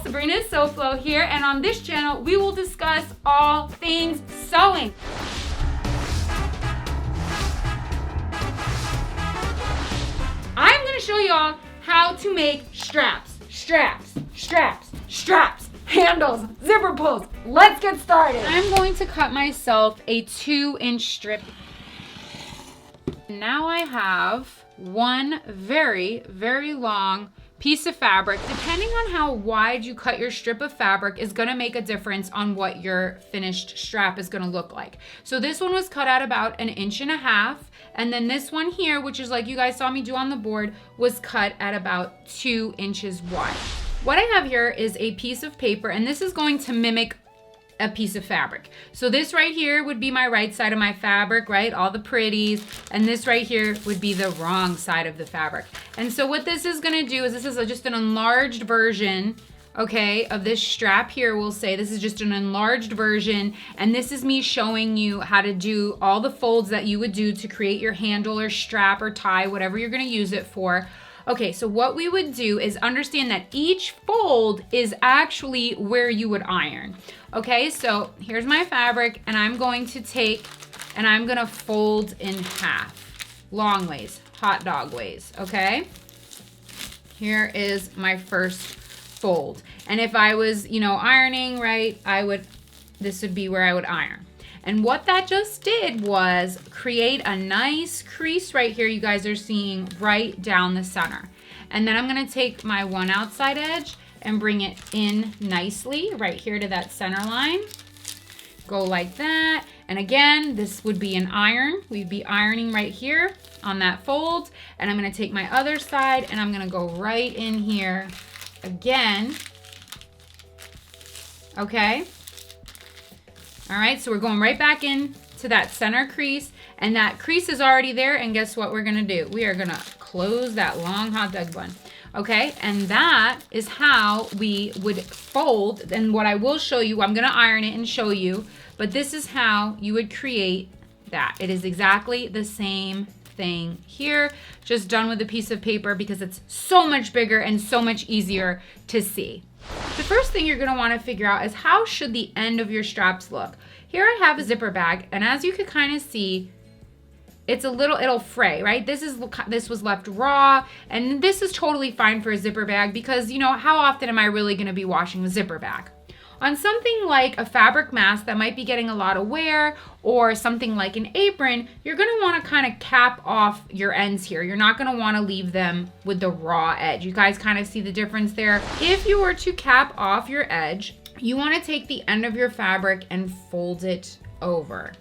Sabrina's SewFlo here, and on this channel, we will discuss all things sewing. I'm gonna show y'all how to make straps, handles, zipper pulls. Let's get started. I'm going to cut myself a 2-inch strip. Now I have one very, very long piece of fabric. Depending on how wide you cut your strip of fabric is gonna make a difference on what your finished strap is gonna look like. So this one was cut at about 1.5 inches, and then this one here, which is like you guys saw me do on the board, was cut at about 2 inches wide. What I have here is a piece of paper, and this is going to mimic a piece of fabric. So this right here would be my right side of my fabric, right? All the pretties. And this right here would be the wrong side of the fabric. And so what this is gonna do is this is just an enlarged version, okay, of this strap here. We'll say this is just an enlarged version. And this is me showing you how to do all the folds that you would do to create your handle or strap or tie, whatever you're gonna use it for. Okay, so what we would do is understand that each fold is actually where you would iron. Okay, so here's my fabric, and I'm going to take and I'm gonna fold in half, long ways, hot dog ways, okay? Here is my first fold. And if I was, ironing, right, this would be where I would iron. And what that just did was create a nice crease right here you guys are seeing right down the center. And then I'm gonna take my one outside edge and bring it in nicely right here to that center line. Go like that. And again, this would be an iron. We'd be ironing right here on that fold. And I'm gonna take my other side and I'm gonna go right in here again. Okay. All right, so we're going right back in to that center crease, and that crease is already there, and guess what we're gonna do? We are gonna close that long hot dog bun, okay? And that is how we would fold, and what I will show you, I'm gonna iron it and show you, but this is how you would create that. It is exactly the same thing here, just done with a piece of paper because it's so much bigger and so much easier to see. The first thing you're gonna wanna figure out is how should the end of your straps look? Here I have a zipper bag, and as you can kind of see, it'll fray, right? This was left raw, and this is totally fine for a zipper bag because, how often am I really gonna be washing the zipper bag? On something like a fabric mask that might be getting a lot of wear, or something like an apron, you're gonna wanna kind of cap off your ends here. You're not gonna wanna leave them with the raw edge. You guys kind of see the difference there? If you were to cap off your edge, you wanna take the end of your fabric and fold it over.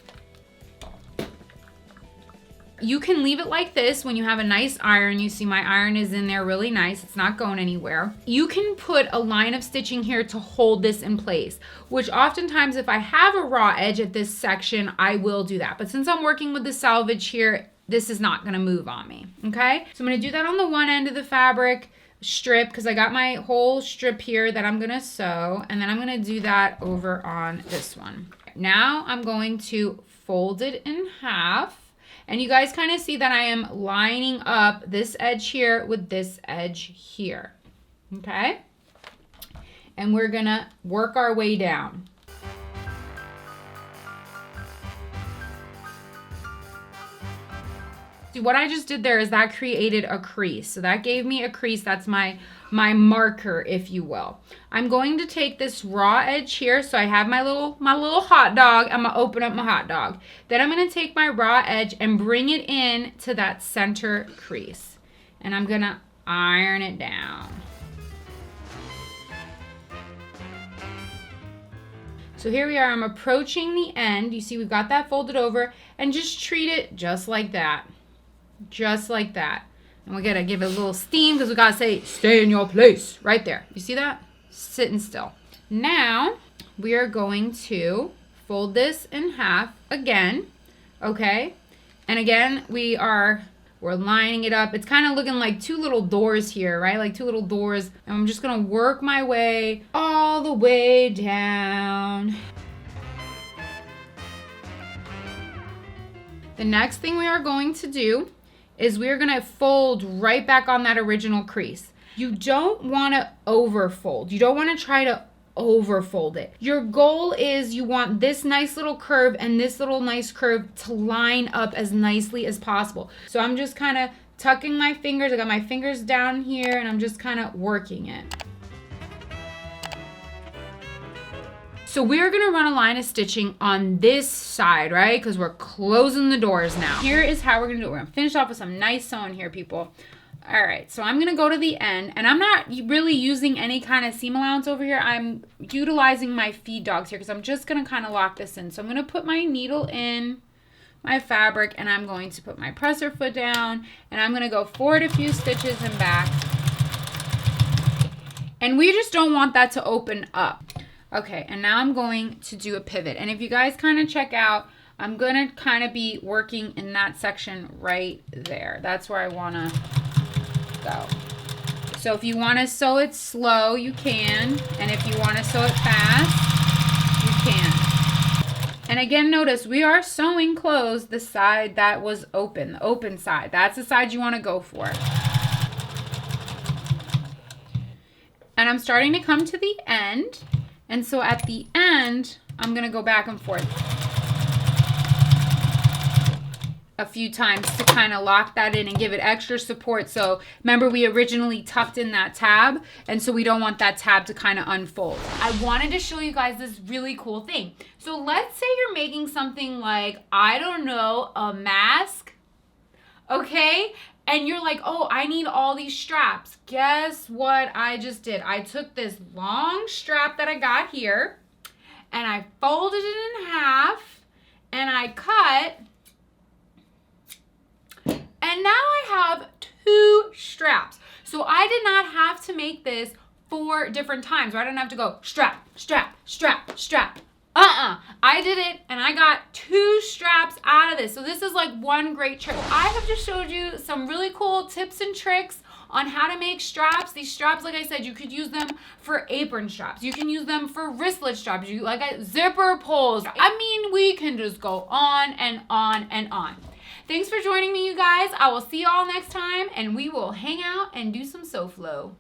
You can leave it like this when you have a nice iron. You see my iron is in there really nice. It's not going anywhere. You can put a line of stitching here to hold this in place, which oftentimes if I have a raw edge at this section, I will do that. But since I'm working with the selvage here, this is not gonna move on me, okay? So I'm gonna do that on the one end of the fabric strip because I got my whole strip here that I'm gonna sew, and then I'm gonna do that over on this one. Now I'm going to fold it in half. And you guys kind of see that I am lining up this edge here with this edge here, okay? And we're gonna work our way down. See, what I just did there is that created a crease. So that gave me a crease. That's my marker, if you will. I'm going to take this raw edge here. So I have my little hot dog. I'm gonna open up my hot dog. Then I'm gonna take my raw edge and bring it in to that center crease. And I'm gonna iron it down. So here we are, I'm approaching the end. You see we've got that folded over, and just treat it just like that. Just like that. And we gotta give it a little steam because we gotta say, stay in your place, right there. You see that? Sitting still. Now, we are going to fold this in half again, okay? And again, we're lining it up. It's kind of looking like two little doors here, right? Like two little doors. And I'm just gonna work my way all the way down. The next thing we are going to do is we're gonna fold right back on that original crease. You don't want to overfold. You don't want to try to overfold it. Your goal is you want this nice little curve and this little nice curve to line up as nicely as possible. So I'm just kind of tucking my fingers. I got my fingers down here and I'm just kind of working it. So we're gonna run a line of stitching on this side, right? Because we're closing the doors now. Here is how we're gonna do it. We're gonna finish off with some nice sewing here, people. All right, so I'm gonna go to the end, and I'm not really using any kind of seam allowance over here. I'm utilizing my feed dogs here because I'm just gonna kind of lock this in. So I'm gonna put my needle in my fabric, and I'm going to put my presser foot down, and I'm gonna go forward a few stitches and back. And we just don't want that to open up. Okay, and now I'm going to do a pivot. And if you guys kind of check out, I'm gonna kind of be working in that section right there. That's where I wanna go. So if you want to sew it slow, you can, and if you want to sew it fast, you can. And again, notice we are sewing closed the side that was open, the open side. That's the side you want to go for. And I'm starting to come to the end, and so at the end, I'm going to go back and forth a few times to kind of lock that in and give it extra support. So remember, we originally tucked in that tab, and so we don't want that tab to kind of unfold. I wanted to show you guys this really cool thing. So let's say you're making something like, I don't know, a mask, okay? And you're like, oh, I need all these straps. Guess what I just did? I took this long strap that I got here, and I folded it in half, and I cut. And now I have 2 straps. So I did not have to make this 4 different times. I didn't have to go strap, strap, strap, strap. I did it, and I got 2 straps out of this. So this is like one great trick. I have just showed you some really cool tips and tricks on how to make straps. These straps, like I said, you could use them for apron straps. You can use them for wristlet straps. You zipper pulls. I mean, we can just go on and on and on. Thanks for joining me, you guys. I will see y'all next time, and we will hang out and do some SewFlo.